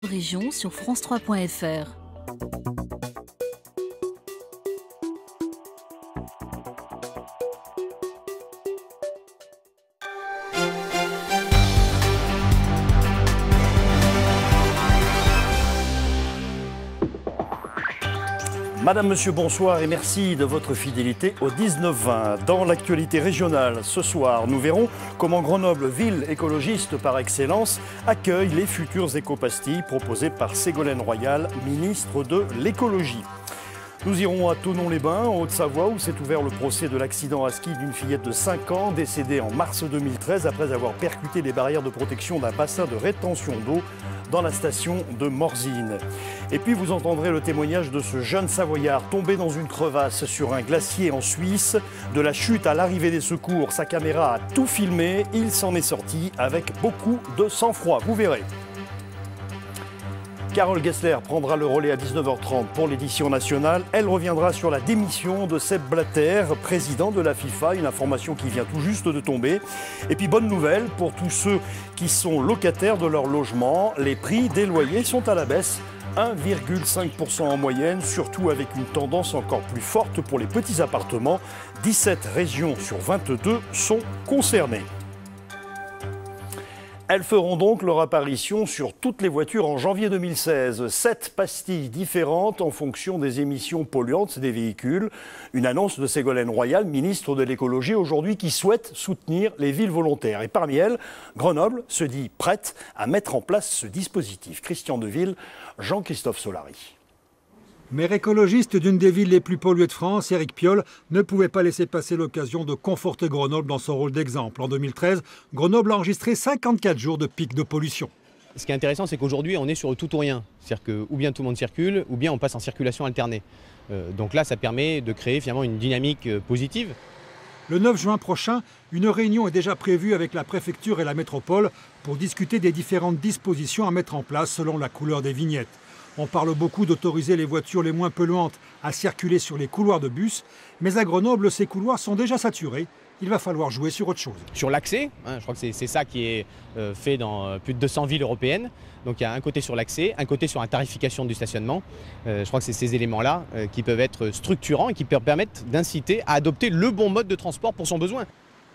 Région sur France3.fr. Madame, Monsieur, bonsoir et merci de votre fidélité au 19-20. Dans l'actualité régionale, ce soir, nous verrons comment Grenoble, ville écologiste par excellence, accueille les futures éco-pastilles proposées par Ségolène Royal, ministre de l'écologie. Nous irons à Thonon-les-Bains, en Haute-Savoie, où s'est ouvert le procès de l'accident à ski d'une fillette de 5 ans, décédée en mars 2013 après avoir percuté les barrières de protection d'un bassin de rétention d'eau dans la station de Morzine. Et puis vous entendrez le témoignage de ce jeune Savoyard tombé dans une crevasse sur un glacier en Suisse. De la chute à l'arrivée des secours, sa caméra a tout filmé. Il s'en est sorti avec beaucoup de sang-froid, vous verrez. Carole Gessler prendra le relais à 19h30 pour l'édition nationale. Elle reviendra sur la démission de Sepp Blatter, président de la FIFA, une information qui vient tout juste de tomber. Et puis bonne nouvelle pour tous ceux qui sont locataires de leur logement, les prix des loyers sont à la baisse. 1,5% en moyenne, surtout avec une tendance encore plus forte pour les petits appartements. 17 régions sur 22 sont concernées. Elles feront donc leur apparition sur toutes les voitures en janvier 2016. 7 pastilles différentes en fonction des émissions polluantes des véhicules. Une annonce de Ségolène Royal, ministre de l'écologie aujourd'hui, qui souhaite soutenir les villes volontaires. Et parmi elles, Grenoble se dit prête à mettre en place ce dispositif. Christian Deville, Jean-Christophe Solari. Maire écologiste d'une des villes les plus polluées de France, Éric Piolle ne pouvait pas laisser passer l'occasion de conforter Grenoble dans son rôle d'exemple. En 2013, Grenoble a enregistré 54 jours de pic de pollution. Ce qui est intéressant, c'est qu'aujourd'hui, on est sur le tout ou rien. C'est-à-dire que ou bien tout le monde circule, ou bien on passe en circulation alternée. Donc là, ça permet de créer finalement une dynamique positive. Le 9 juin prochain, une réunion est déjà prévue avec la préfecture et la métropole pour discuter des différentes dispositions à mettre en place selon la couleur des vignettes. On parle beaucoup d'autoriser les voitures les moins polluantes à circuler sur les couloirs de bus, mais à Grenoble, ces couloirs sont déjà saturés. Il va falloir jouer sur autre chose. Sur l'accès, je crois que c'est ça qui est fait dans plus de 200 villes européennes. Donc il y a un côté sur l'accès, un côté sur la tarification du stationnement. Je crois que c'est ces éléments-là qui peuvent être structurants et qui permettent d'inciter à adopter le bon mode de transport pour son besoin.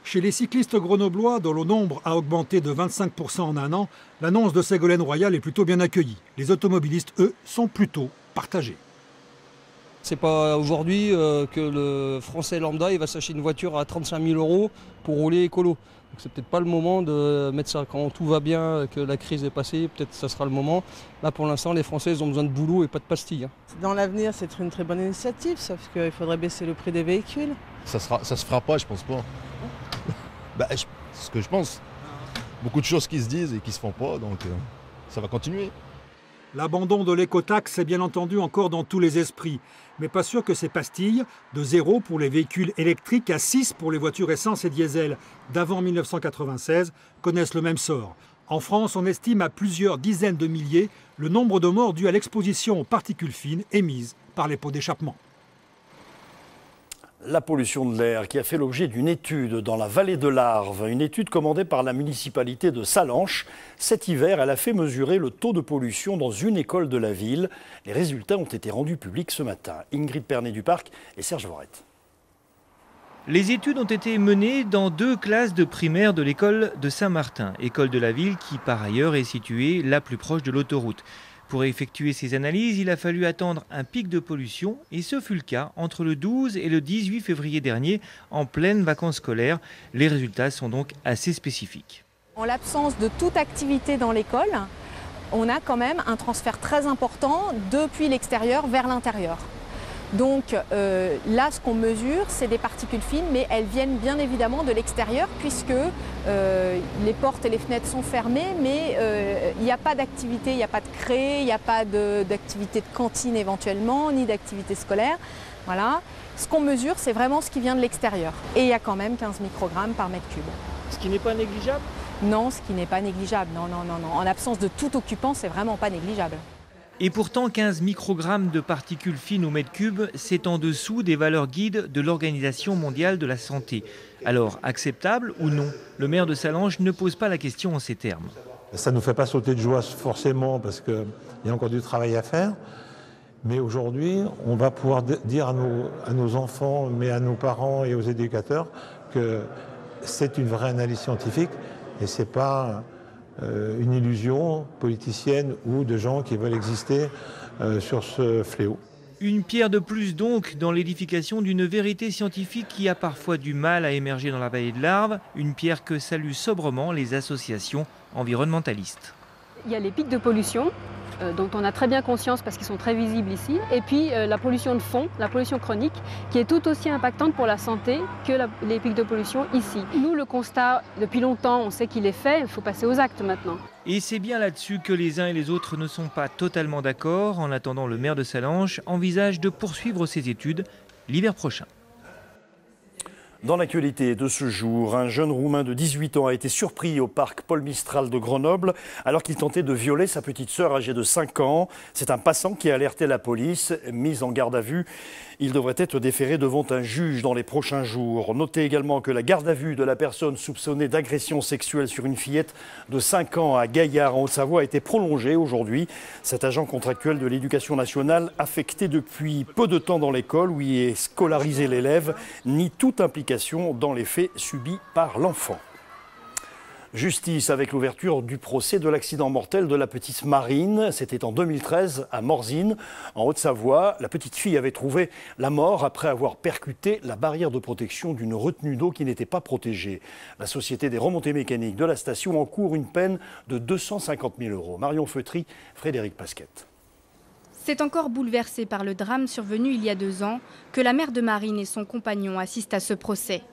Chez les cyclistes grenoblois, dont le nombre a augmenté de 25% en un an, l'annonce de Ségolène Royal est plutôt bien accueillie. Les automobilistes, eux, sont plutôt partagés. C'est pas aujourd'hui que le Français lambda il va s'acheter une voiture à 35 000 € pour rouler écolo. Donc c'est peut-être pas le moment de mettre ça quand tout va bien, que la crise est passée, peut-être que ça sera le moment. Là pour l'instant les Français ils ont besoin de boulot et pas de pastilles. Dans l'avenir c'est une très bonne initiative, sauf qu'il faudrait baisser le prix des véhicules. Ça se fera pas, je pense pas. C'est ce que je pense. Beaucoup de choses qui se disent et qui se font pas, donc ça va continuer. L'abandon de l'écotaxe est bien entendu encore dans tous les esprits. Mais pas sûr que ces pastilles, de 0 pour les véhicules électriques à 6 pour les voitures essence et diesel d'avant 1996, connaissent le même sort. En France, on estime à plusieurs dizaines de milliers le nombre de morts dus à l'exposition aux particules fines émises par les pots d'échappement. La pollution de l'air qui a fait l'objet d'une étude dans la vallée de l'Arve, une étude commandée par la municipalité de Sallanches. Cet hiver, elle a fait mesurer le taux de pollution dans une école de la ville. Les résultats ont été rendus publics ce matin. Ingrid Pernet-Duparc et Serge Vorette. Les études ont été menées dans 2 classes de primaire de l'école de Saint-Martin, école de la ville qui par ailleurs est située la plus proche de l'autoroute. Pour effectuer ces analyses, il a fallu attendre un pic de pollution et ce fut le cas entre le 12 et le 18 février dernier, en pleine vacances scolaires. Les résultats sont donc assez spécifiques. En l'absence de toute activité dans l'école, on a quand même un transfert très important depuis l'extérieur vers l'intérieur. Donc là, ce qu'on mesure, c'est des particules fines, mais elles viennent bien évidemment de l'extérieur puisque les portes et les fenêtres sont fermées, mais il n'y a pas d'activité, il n'y a pas de cré, il n'y a pas d'activité de cantine éventuellement, ni d'activité scolaire. Voilà. Ce qu'on mesure, c'est vraiment ce qui vient de l'extérieur. Et il y a quand même 15 microgrammes par mètre cube. Ce qui n'est pas négligeable ? Non, ce qui n'est pas négligeable. Non, non, non, non. En l'absence de tout occupant, c'est vraiment pas négligeable. Et pourtant, 15 microgrammes de particules fines au mètre cube, c'est en dessous des valeurs guides de l'Organisation mondiale de la santé. Alors, acceptable ou non? Le maire de Sallanches ne pose pas la question en ces termes. Ça ne nous fait pas sauter de joie forcément parce qu'il y a encore du travail à faire. Mais aujourd'hui, on va pouvoir dire à nos enfants, mais à nos parents et aux éducateurs que c'est une vraie analyse scientifique et ce n'est pas une illusion politicienne ou de gens qui veulent exister sur ce fléau. Une pierre de plus donc dans l'édification d'une vérité scientifique qui a parfois du mal à émerger dans la vallée de l'Arve, une pierre que saluent sobrement les associations environnementalistes. Il y a les pics de pollution dont on a très bien conscience parce qu'ils sont très visibles ici, et puis la pollution de fond, la pollution chronique, qui est tout aussi impactante pour la santé que les pics de pollution ici. Nous, le constat, depuis longtemps, on sait qu'il est fait, il faut passer aux actes maintenant. Et c'est bien là-dessus que les uns et les autres ne sont pas totalement d'accord. En attendant, le maire de Sallanches envisage de poursuivre ses études l'hiver prochain. Dans l'actualité de ce jour, un jeune Roumain de 18 ans a été surpris au parc Paul Mistral de Grenoble alors qu'il tentait de violer sa petite sœur âgée de 5 ans. C'est un passant qui a alerté la police. Mis en garde à vue, il devrait être déféré devant un juge dans les prochains jours. Notez également que la garde à vue de la personne soupçonnée d'agression sexuelle sur une fillette de 5 ans à Gaillard en Haute-Savoie a été prolongée aujourd'hui. Cet agent contractuel de l'Éducation nationale, affecté depuis peu de temps dans l'école où il est scolarisé l'élève, nie toute implication dans les faits subis par l'enfant. Justice avec l'ouverture du procès de l'accident mortel de la petite Marine. C'était en 2013 à Morzine, en Haute-Savoie. La petite fille avait trouvé la mort après avoir percuté la barrière de protection d'une retenue d'eau qui n'était pas protégée. La société des remontées mécaniques de la station encourt une peine de 250 000 €. Marion Feutry, Frédéric Pasquette. C'est encore bouleversé par le drame survenu il y a 2 ans que la mère de Marine et son compagnon assistent à ce procès.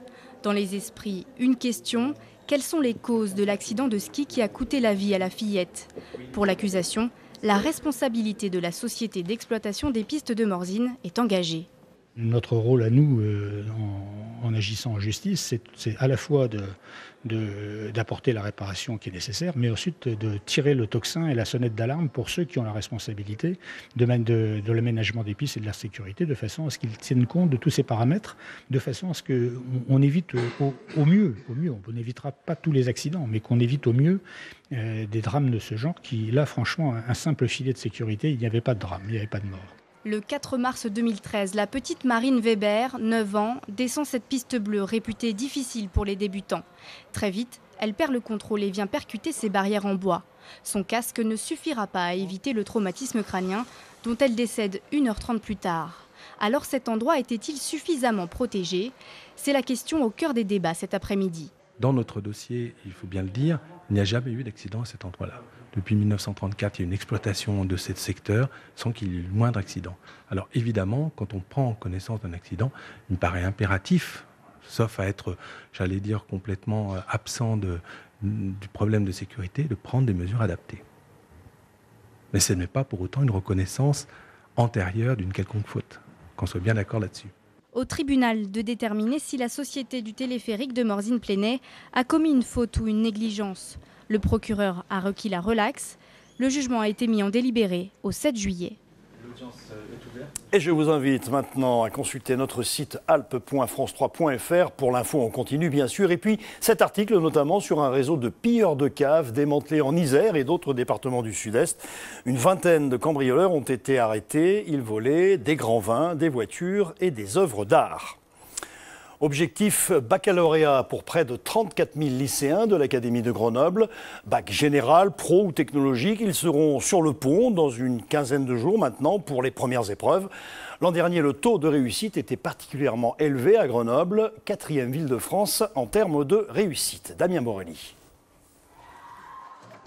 Dans les esprits, une question: quelles sont les causes de l'accident de ski qui a coûté la vie à la fillette? Pour l'accusation, la responsabilité de la société d'exploitation des pistes de Morzine est engagée. Notre rôle à nous, en agissant en justice, c'est à la fois d'apporter la réparation qui est nécessaire, mais ensuite de tirer le tocsin et la sonnette d'alarme pour ceux qui ont la responsabilité de l'aménagement des pistes et de la sécurité, de façon à ce qu'ils tiennent compte de tous ces paramètres, de façon à ce qu'on évite au mieux, on n'évitera pas tous les accidents, mais qu'on évite au mieux des drames de ce genre qui, là, franchement, un simple filet de sécurité, il n'y avait pas de drame, il n'y avait pas de mort. Le 4 mars 2013, la petite Marine Weber, 9 ans, descend cette piste bleue réputée difficile pour les débutants. Très vite, elle perd le contrôle et vient percuter ses barrières en bois. Son casque ne suffira pas à éviter le traumatisme crânien dont elle décède 1h30 plus tard. Alors cet endroit était-il suffisamment protégé? C'est la question au cœur des débats cet après-midi. Dans notre dossier, il faut bien le dire, il n'y a jamais eu d'accident à cet endroit-là. Depuis 1934, il y a une exploitation de ce secteur sans qu'il y ait eu le moindre accident. Alors évidemment, quand on prend connaissance d'un accident, il me paraît impératif, sauf à être, j'allais dire, complètement absent du problème de sécurité, de prendre des mesures adaptées. Mais ce n'est pas pour autant une reconnaissance antérieure d'une quelconque faute, qu'on soit bien d'accord là-dessus. Au tribunal de déterminer si la société du téléphérique de Morzine-Plénay a commis une faute ou une négligence. Le procureur a requis la relaxe. Le jugement a été mis en délibéré au 7 juillet. L'audience est ouverte. Et je vous invite maintenant à consulter notre site alpes.france3.fr pour l'info en continu bien sûr. Et puis cet article notamment sur un réseau de pilleurs de caves démantelés en Isère et d'autres départements du Sud-Est. Une vingtaine de cambrioleurs ont été arrêtés. Ils volaient des grands vins, des voitures et des œuvres d'art. Objectif baccalauréat pour près de 34 000 lycéens de l'Académie de Grenoble. Bac général, pro ou technologique, ils seront sur le pont dans une quinzaine de jours maintenant pour les premières épreuves. L'an dernier, le taux de réussite était particulièrement élevé à Grenoble, 4e ville de France en termes de réussite. Damien Morelli.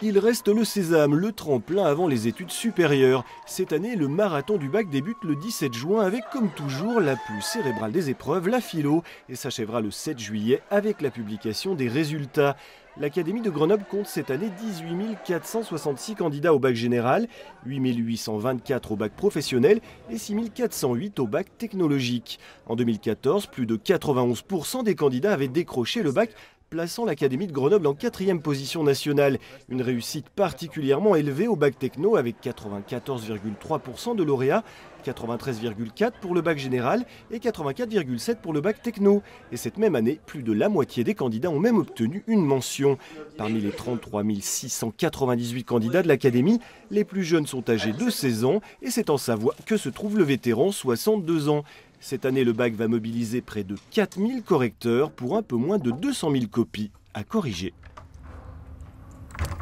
Il reste le sésame, le tremplin avant les études supérieures. Cette année, le marathon du bac débute le 17 juin avec, comme toujours, la plus cérébrale des épreuves, la philo, et s'achèvera le 7 juillet avec la publication des résultats. L'Académie de Grenoble compte cette année 18 466 candidats au bac général, 8 824 au bac professionnel et 6 408 au bac technologique. En 2014, plus de 91% des candidats avaient décroché le bac plaçant l'Académie de Grenoble en 4e position nationale. Une réussite particulièrement élevée au bac techno avec 94,3% de lauréats, 93,4% pour le bac général et 84,7% pour le bac techno. Et cette même année, plus de la moitié des candidats ont même obtenu une mention. Parmi les 33 698 candidats de l'Académie, les plus jeunes sont âgés de 16 ans et c'est en Savoie que se trouve le vétéran, 62 ans. Cette année, le bac va mobiliser près de 4000 correcteurs pour un peu moins de 200 000 copies à corriger.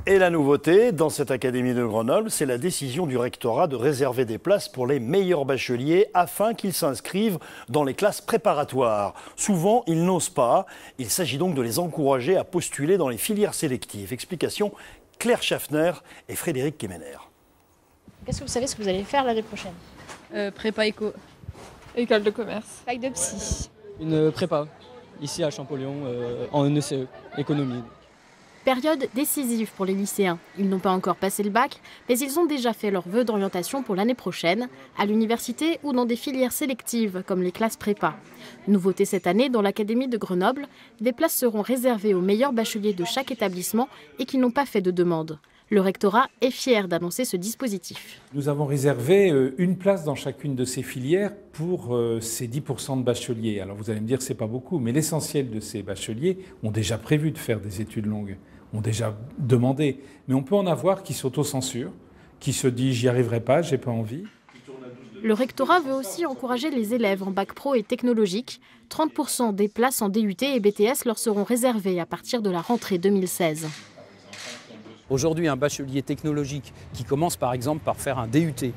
Et la nouveauté dans cette Académie de Grenoble, c'est la décision du rectorat de réserver des places pour les meilleurs bacheliers afin qu'ils s'inscrivent dans les classes préparatoires. Souvent, ils n'osent pas. Il s'agit donc de les encourager à postuler dans les filières sélectives. Explication, Claire Schaffner et Frédéric Kemener. Qu'est-ce que vous savez ce que vous allez faire l'année prochaine? Prépa éco. École de commerce. Fac de psy. Une prépa, ici à Champollion, en ECE, économie. Période décisive pour les lycéens. Ils n'ont pas encore passé le bac, mais ils ont déjà fait leur vœu d'orientation pour l'année prochaine, à l'université ou dans des filières sélectives comme les classes prépa. Nouveauté cette année, dans l'Académie de Grenoble, des places seront réservées aux meilleurs bacheliers de chaque établissement et qui n'ont pas fait de demande. Le rectorat est fier d'annoncer ce dispositif. Nous avons réservé une place dans chacune de ces filières pour ces 10% de bacheliers. Alors vous allez me dire que ce n'est pas beaucoup, mais l'essentiel de ces bacheliers ont déjà prévu de faire des études longues, ont déjà demandé. Mais on peut en avoir qui s'autocensurent, qui se disent « j'y arriverai pas, j'ai pas envie ». Le rectorat veut aussi encourager les élèves en bac pro et technologique. 30% des places en DUT et BTS leur seront réservées à partir de la rentrée 2016. Aujourd'hui, un bachelier technologique qui commence par exemple par faire un DUT,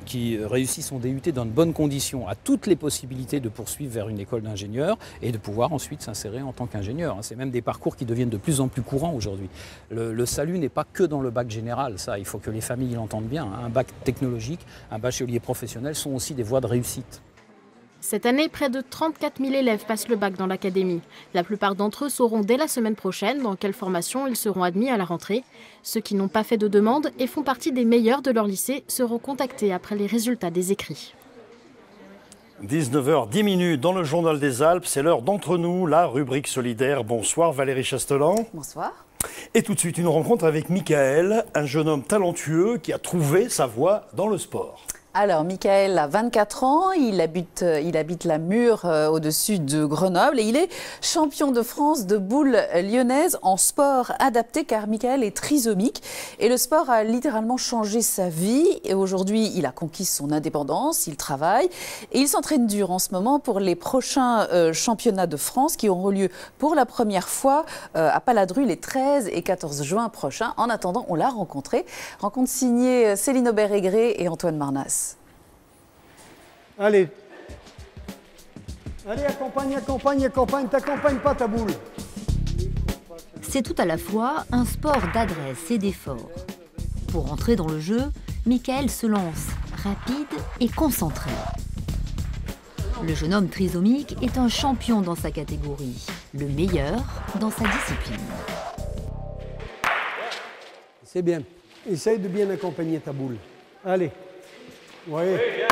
qui réussit son DUT dans de bonnes conditions, a toutes les possibilités de poursuivre vers une école d'ingénieur et de pouvoir ensuite s'insérer en tant qu'ingénieur. C'est même des parcours qui deviennent de plus en plus courants aujourd'hui. Le salut n'est pas que dans le bac général, ça, il faut que les familles l'entendent bien. Un bac technologique, un bachelier professionnel sont aussi des voies de réussite. Cette année, près de 34 000 élèves passent le bac dans l'académie. La plupart d'entre eux sauront dès la semaine prochaine dans quelle formation ils seront admis à la rentrée. Ceux qui n'ont pas fait de demande et font partie des meilleurs de leur lycée seront contactés après les résultats des écrits. 19h10 dans le Journal des Alpes, c'est l'heure d'Entre nous, la rubrique solidaire. Bonsoir Valérie Chastelan. Bonsoir. Et tout de suite une rencontre avec Michael, un jeune homme talentueux qui a trouvé sa voie dans le sport. Alors, Michael a 24 ans, il habite la Mure au-dessus de Grenoble et il est champion de France de boules lyonnaises en sport adapté car Michael est trisomique et le sport a littéralement changé sa vie. Et aujourd'hui, il a conquis son indépendance, il travaille et il s'entraîne dur en ce moment pour les prochains championnats de France qui auront lieu pour la première fois à Paladru les 13 et 14 juin prochains. En attendant, on l'a rencontré. Rencontre signée Céline Aubert-Aigré et Antoine Marnas. Allez, accompagne, t'accompagne pas ta boule. C'est tout à la fois un sport d'adresse et d'effort. Pour entrer dans le jeu, Michael se lance, rapide et concentré. Le jeune homme trisomique est un champion dans sa catégorie, le meilleur dans sa discipline. C'est bien. Essaye de bien accompagner ta boule. Allez. Ouais.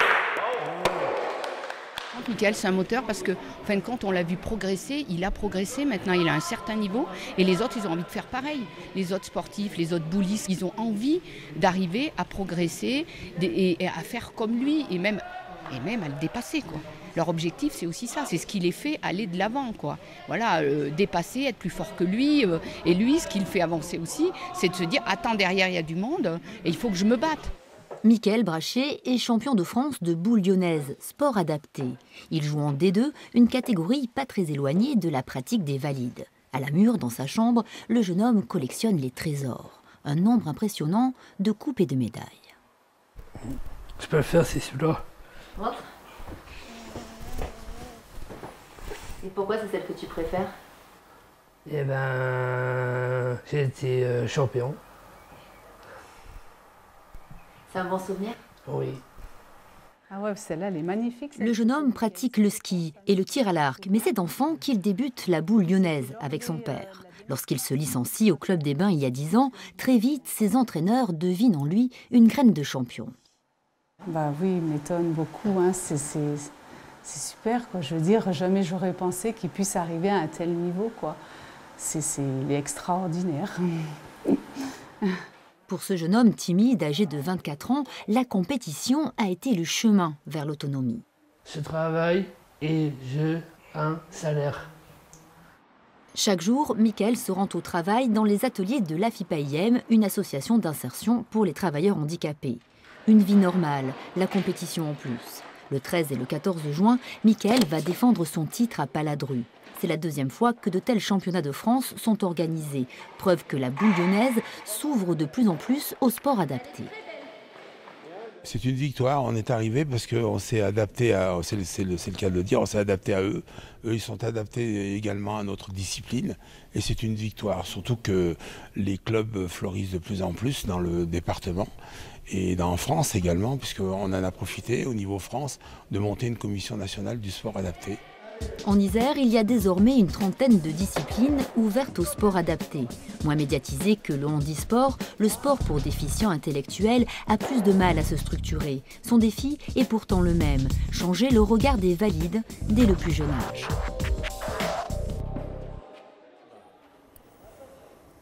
Michael, c'est un moteur parce que, en fin de compte, on l'a vu progresser, il a progressé, maintenant il a un certain niveau et les autres, ils ont envie de faire pareil. Les autres sportifs, les autres boulistes, ils ont envie d'arriver à progresser et à faire comme lui et même à le dépasser, quoi. Leur objectif, c'est aussi ça, c'est ce qui les fait aller de l'avant, quoi. Voilà, dépasser, être plus fort que lui. Et lui, ce qui le fait avancer aussi, c'est de se dire, attends, derrière, il y a du monde et il faut que je me batte. Michael Brachet est champion de France de boules lyonnaises, sport adapté. Il joue en D2, une catégorie pas très éloignée de la pratique des valides. À la Mure, dans sa chambre, le jeune homme collectionne les trésors. Un nombre impressionnant de coupes et de médailles. Je peux le faire, c'est celui-là. Et pourquoi c'est celle que tu préfères? Eh ben, j'ai été champion. C'est un bon souvenir? Oui. Ah ouais, celle-là, elle est magnifique. Le jeune homme pratique le ski et le tir à l'arc, mais c'est enfant qu'il débute la boule lyonnaise avec son père. Lorsqu'il se licencie au Club des Bains il y a 10 ans, très vite, ses entraîneurs devinent en lui une graine de champion. Bah oui, il m'étonne beaucoup, hein. C'est super, quoi. Je veux dire, jamais j'aurais pensé qu'il puisse arriver à un tel niveau, quoi. il est extraordinaire. Pour ce jeune homme timide, âgé de 24 ans, la compétition a été le chemin vers l'autonomie. Je travaille et j'ai un salaire. Chaque jour, Michael se rend au travail dans les ateliers de l'AFIPAIM, une association d'insertion pour les travailleurs handicapés. Une vie normale, la compétition en plus. Le 13 et le 14 juin, Michael va défendre son titre à Paladru. C'est la deuxième fois que de tels championnats de France sont organisés. Preuve que la boule lyonnaise s'ouvre de plus en plus au sport adapté. C'est une victoire, on est arrivé parce qu'on s'est adapté à, c'est le cas de le dire, on s'est adapté à eux. Eux, ils sont adaptés également à notre discipline et c'est une victoire. Surtout que les clubs fleurissent de plus en plus dans le département et en France également, puisqu'on en a profité au niveau France de monter une commission nationale du sport adapté. En Isère, il y a désormais une trentaine de disciplines ouvertes au sport adapté. Moins médiatisé que le handisport, le sport pour déficients intellectuels a plus de mal à se structurer. Son défi est pourtant le même, changer le regard des valides dès le plus jeune âge.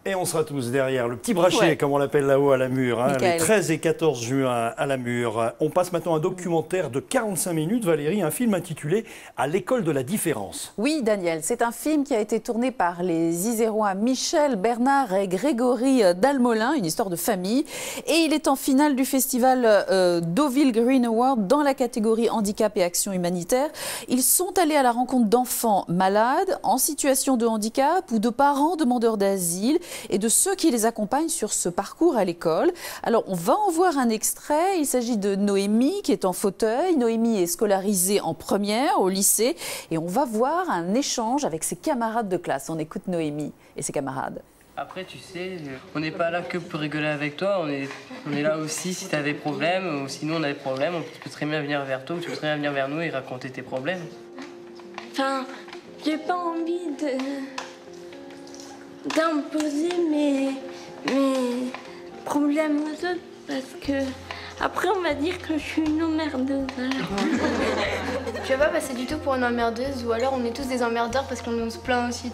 Et on sera tous derrière le petit brachet, comme on l'appelle là-haut à la Mure, hein, les 13 et 14 juin à la Mure. On passe maintenant à un documentaire de 45 minutes, Valérie, un film intitulé « À l'école de la différence ». Oui, Daniel, c'est un film qui a été tourné par les Isérois Michel, Bernard et Grégory Dalmolin, une histoire de famille. Et il est en finale du festival Deauville Green Award dans la catégorie handicap et action humanitaire. Ils sont allés à la rencontre d'enfants malades, en situation de handicap ou de parents demandeurs d'asile, et de ceux qui les accompagnent sur ce parcours à l'école. Alors, on va en voir un extrait. Il s'agit de Noémie qui est en fauteuil. Noémie est scolarisée en première au lycée et on va voir un échange avec ses camarades de classe. On écoute Noémie et ses camarades. Après, tu sais, on n'est pas là que pour rigoler avec toi, on est là aussi si tu as des problèmes, ou sinon on a des problèmes, on peut très bien venir vers toi, ou tu peux très bien venir vers nous et raconter tes problèmes. Enfin, j'ai pas envie d'imposer mes problèmes aux autres parce que après on va dire que je suis une emmerdeuse. Tu vas pas passer du tout pour une emmerdeuse ou alors on est tous des emmerdeurs parce qu'on se plaint aussi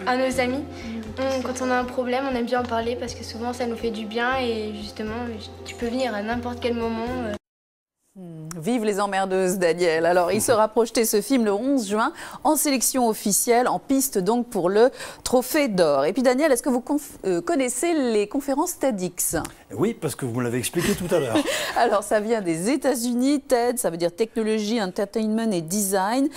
à nos amis. Quand on a un problème, on aime bien en parler parce que souvent ça nous fait du bien et justement tu peux venir à n'importe quel moment. Vive les emmerdeuses, Daniel. Alors, il sera projeté ce film le 11 juin en sélection officielle, en piste donc pour le Trophée d'Or. Et puis, Daniel, est-ce que vous connaissez les conférences TEDx? Oui, parce que vous me l'avez expliqué tout à l'heure. Alors, ça vient des États-Unis. TED, ça veut dire Technology, Entertainment et Design.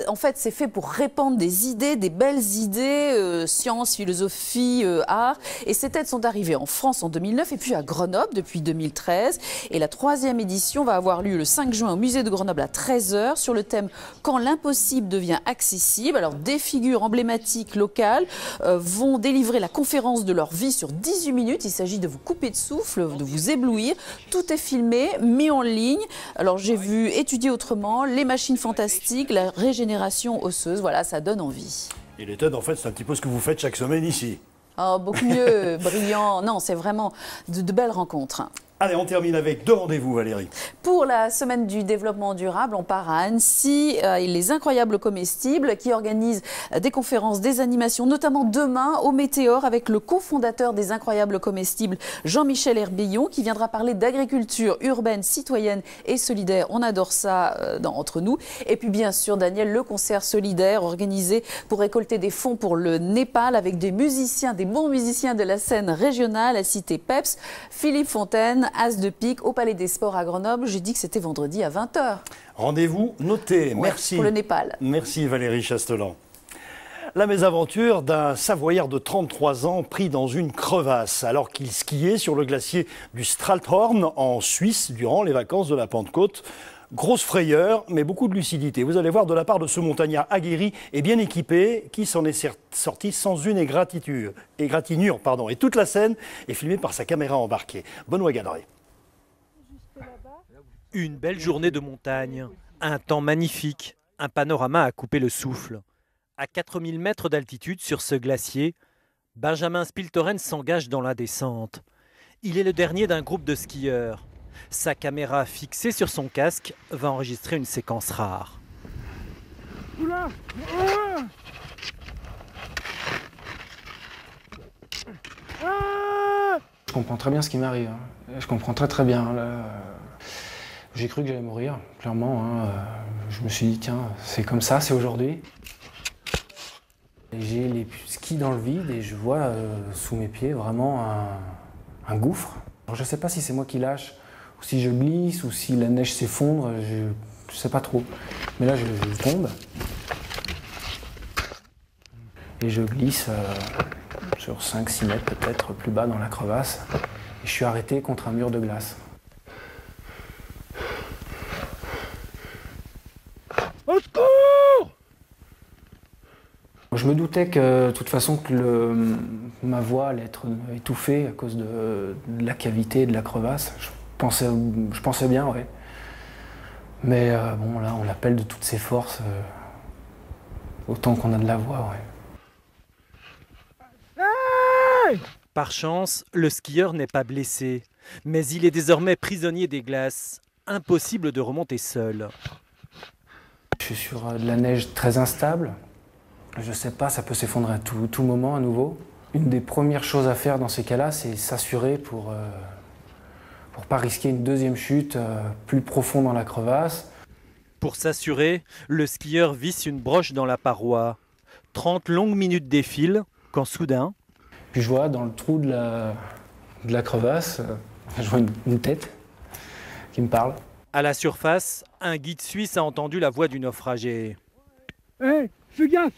En fait, c'est fait pour répandre des idées, des belles idées, sciences, philosophie, art. Et ces TED sont arrivés en France en 2009 et puis à Grenoble depuis 2013. Et la 3e édition va avoir lieu le 5 juin au musée de Grenoble à 13 h sur le thème « Quand l'impossible devient accessible ». Alors, des figures emblématiques locales vont délivrer la conférence de leur vie sur 18 minutes. Il s'agit de vous couper de souffle, de vous éblouir. Tout est filmé, mis en ligne. Alors, j'ai vu Étudier autrement, les machines fantastiques, la régénération osseuse. Voilà, ça donne envie. Et les TED, en fait, c'est un petit peu ce que vous faites chaque semaine ici. Oh, beaucoup mieux, brillant. Non, c'est vraiment de belles rencontres. Allez, on termine avec 2 rendez-vous, Valérie. Pour la semaine du développement durable, on part à Annecy, les Incroyables Comestibles, qui organisent des conférences, des animations, notamment demain au Météor avec le cofondateur des Incroyables Comestibles, Jean-Michel Herbillon, qui viendra parler d'agriculture urbaine, citoyenne et solidaire. On adore ça entre nous. Et puis bien sûr, Daniel, le concert solidaire organisé pour récolter des fonds pour le Népal avec des musiciens, des bons musiciens de la scène régionale, à citer Peps, Philippe Fontaine, As de pique au Palais des Sports à Grenoble. J'ai dit que c'était vendredi à 20 h. Rendez-vous noté. Ouais, merci. Pour le Népal. Merci Valérie Chastelan. La mésaventure d'un Savoyard de 33 ans pris dans une crevasse alors qu'il skiait sur le glacier du Stralthorn en Suisse durant les vacances de la Pentecôte. Grosse frayeur, mais beaucoup de lucidité. Vous allez voir de la part de ce montagnard aguerri et bien équipé qui s'en est sorti sans une égratignure. Et toute la scène est filmée par sa caméra embarquée. Benoît Gadret. Une belle journée de montagne, un temps magnifique, un panorama à couper le souffle. À 4000 mètres d'altitude sur ce glacier, Benjamin Spiltoren s'engage dans la descente. Il est le dernier d'un groupe de skieurs. Sa caméra fixée sur son casque va enregistrer une séquence rare. Oula Je comprends très bien ce qui m'arrive. Je comprends très bien. J'ai cru que j'allais mourir, clairement. Je me suis dit, tiens, c'est comme ça, c'est aujourd'hui. J'ai les skis dans le vide et je vois sous mes pieds vraiment un gouffre. Alors, je ne sais pas si c'est moi qui lâche, ou si je glisse, ou si la neige s'effondre, je ne sais pas trop. Mais là, je tombe. Et je glisse sur 5-6 mètres peut-être plus bas dans la crevasse. Et je suis arrêté contre un mur de glace. Au secours! Je me doutais que, de toute façon, que ma voix allait être étouffée à cause de la cavité et de la crevasse. Je pensais bien, ouais. Mais bon, là, on appelle de toutes ses forces, autant qu'on a de la voix, ouais. Par chance, le skieur n'est pas blessé, mais il est désormais prisonnier des glaces. Impossible de remonter seul. Je suis sur de la neige très instable. Je sais pas, ça peut s'effondrer à tout moment à nouveau. Une des premières choses à faire dans ces cas-là, c'est s'assurer pour pas risquer une deuxième chute plus profonde dans la crevasse. Pour s'assurer, le skieur visse une broche dans la paroi. 30 longues minutes défilent quand soudain... Puis je vois dans le trou de la crevasse, je vois une tête qui me parle. À la surface, un guide suisse a entendu la voix du naufragé. Hé, fais gaffe!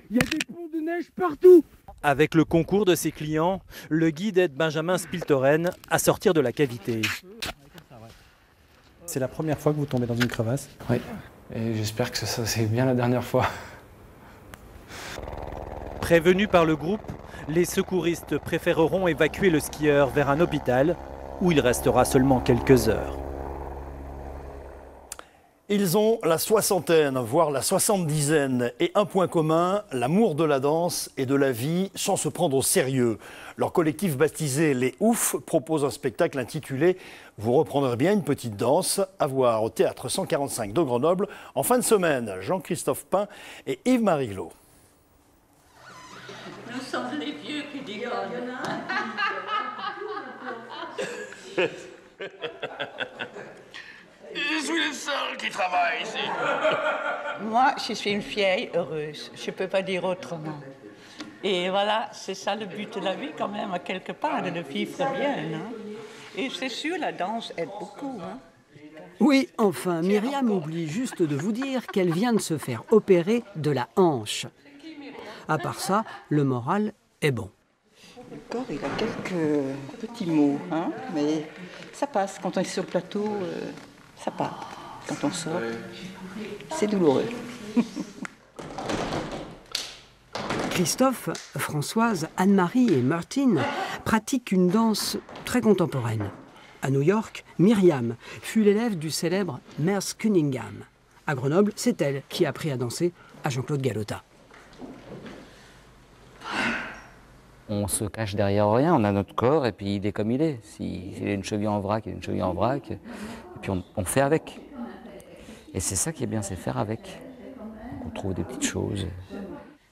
Il y a des ponts de neige partout! Avec le concours de ses clients, le guide aide Benjamin Spiltoren à sortir de la cavité. C'est la première fois que vous tombez dans une crevasse? Oui, et j'espère que c'est bien la dernière fois. Prévenus par le groupe, les secouristes préféreront évacuer le skieur vers un hôpital où il restera seulement quelques heures. Ils ont la soixantaine, voire la soixante-dizaine, et un point commun, l'amour de la danse et de la vie sans se prendre au sérieux. Leur collectif baptisé Les Ouf propose un spectacle intitulé « Vous reprendrez bien une petite danse » à voir au Théâtre 145 de Grenoble en fin de semaine. Jean-Christophe Pain et Yves Mariglot. Nous sommes les vieux qui déconnent. Je suis le seul qui travaille ici. Moi, je suis une vieille heureuse. Je ne peux pas dire autrement. Et voilà, c'est ça le but de la vie quand même, à quelque part, de le vivre bien. Hein? Et c'est sûr, la danse aide beaucoup. Hein? Oui, enfin, Myriam oublie juste de vous dire qu'elle vient de se faire opérer de la hanche. À part ça, le moral est bon. Le corps, il a quelques petits maux, hein? Mais ça passe. Quand on est sur le plateau, ça part. Quand on sort, c'est douloureux. Christophe, Françoise, Anne-Marie et Martine pratiquent une danse très contemporaine. À New York, Myriam fut l'élève du célèbre Merce Cunningham. À Grenoble, c'est elle qui a appris à danser à Jean-Claude Galota. On se cache derrière rien, on a notre corps et puis il est comme il est. S'il a une cheville en vrac, il a une cheville en vrac. Et puis on fait avec. Et c'est ça qui est bien, c'est faire avec. On trouve des petites choses.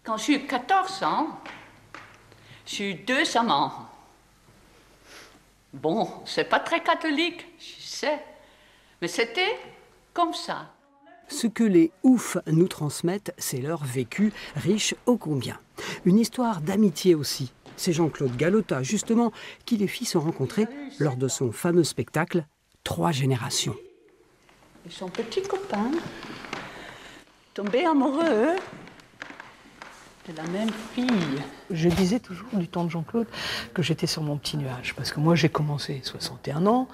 Quand j'ai eu 14 ans, j'ai eu 2 amants. Bon, c'est pas très catholique, je sais, mais c'était comme ça. Ce que les oufs nous transmettent, c'est leur vécu, riche ô combien. Une histoire d'amitié aussi. C'est Jean-Claude Galota, justement, qui les fit se rencontrer lors de son fameux spectacle « 3 générations ». Et son petit copain, tombé amoureux de la même fille. Je disais toujours du temps de Jean-Claude que j'étais sur mon petit nuage, parce que moi j'ai commencé 61 ans,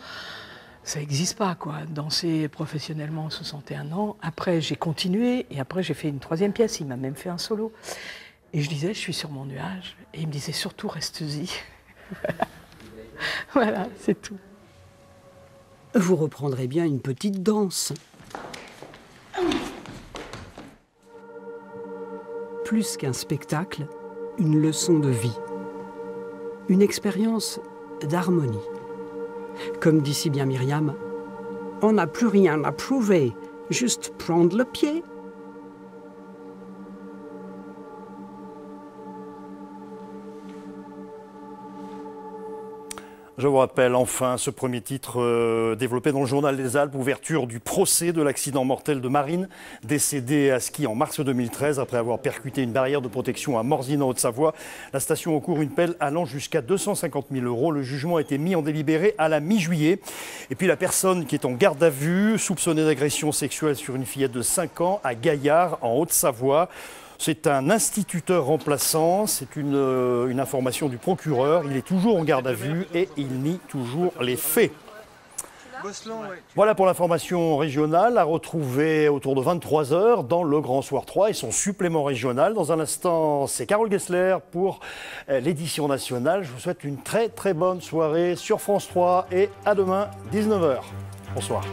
ça n'existe pas quoi, danser professionnellement à 61 ans. Après j'ai continué et après j'ai fait une 3e pièce, il m'a même fait un solo. Et je disais, je suis sur mon nuage. Et il me disait, surtout, reste-y. Voilà, c'est tout. Vous reprendrez bien une petite danse. Plus qu'un spectacle, une leçon de vie. Une expérience d'harmonie. Comme dit si bien Myriam, on n'a plus rien à prouver, juste prendre le pied. Je vous rappelle enfin ce premier titre développé dans le Journal des Alpes, ouverture du procès de l'accident mortel de Marine, décédée à ski en mars 2013 après avoir percuté une barrière de protection à Morzine en Haute-Savoie. La station encourt une pelle allant jusqu'à 250 000 €. Le jugement a été mis en délibéré à la mi-juillet. Et puis la personne qui est en garde à vue, soupçonnée d'agression sexuelle sur une fillette de 5 ans à Gaillard en Haute-Savoie. C'est un instituteur remplaçant, c'est une information du procureur. Il est toujours en garde à vue et il nie toujours les faits. Voilà pour l'information régionale, à retrouver autour de 23 h dans le Grand Soir 3 et son supplément régional. Dans un instant, c'est Carole Gessler pour l'édition nationale. Je vous souhaite une très très bonne soirée sur France 3 et à demain, 19 h. Bonsoir.